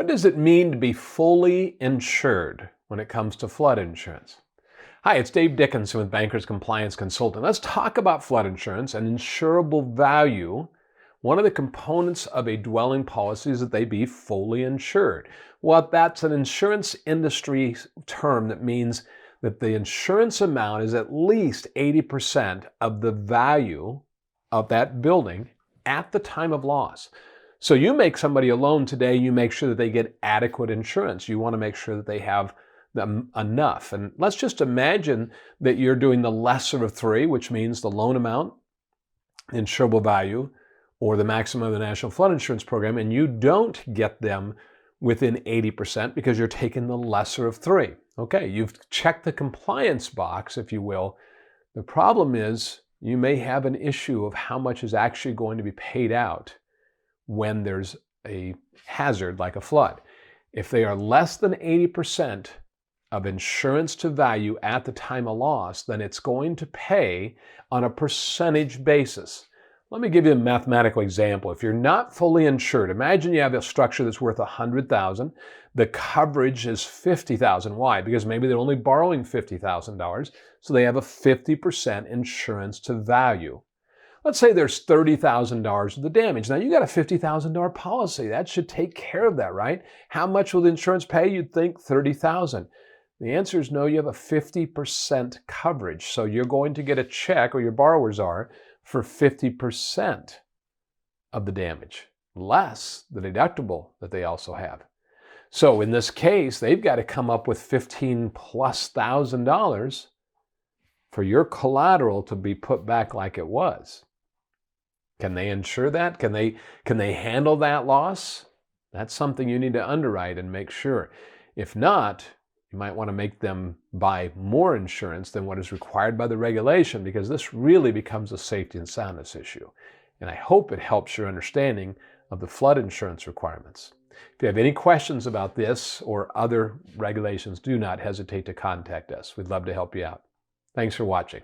does it mean to be fully insured when it comes to flood insurance? Hi, it's Dave Dickinson with Bankers Compliance Consulting. Let's talk about flood insurance and insurable value. One of the components of a dwelling policy is that they be fully insured. Well, that's an insurance industry term that means that the insurance amount is at least 80% of the value of that building at the time of loss. So you make somebody a loan today, you make sure that they get adequate insurance. You want to make sure that they have enough. And let's just imagine that you're doing the lesser of three, which means the loan amount, insurable value, or the maximum of the National Flood Insurance Program, and you don't get them within 80% because you're taking the lesser of three. Okay, you've checked the compliance box, if you will. The problem is you may have an issue of how much is actually going to be paid out when there's a hazard like a flood. If they are less than 80% of insurance to value at the time of loss, then it's going to pay on a percentage basis. Let me give you a mathematical example. If you're not fully insured, imagine you have a structure that's worth $100,000. The coverage is $50,000. Why? Because maybe they're only borrowing $50,000, so they have a 50% insurance to value. Let's say there's $30,000 of the damage. Now you got a $50,000 policy. That should take care of that, right? How much will the insurance pay? You'd think $30,000. The answer is no, you have a 50% coverage. So you're going to get a check, or your borrowers are, for 50% of the damage, less the deductible that they also have. So in this case, they've got to come up with $15,000+ for your collateral to be put back like it was. Can they insure that? Can they handle that loss? That's something you need to underwrite and make sure. If not, you might want to make them buy more insurance than what is required by the regulation, because this really becomes a safety and soundness issue. And I hope it helps your understanding of the flood insurance requirements. If you have any questions about this or other regulations, do not hesitate to contact us. We'd love to help you out. Thanks for watching.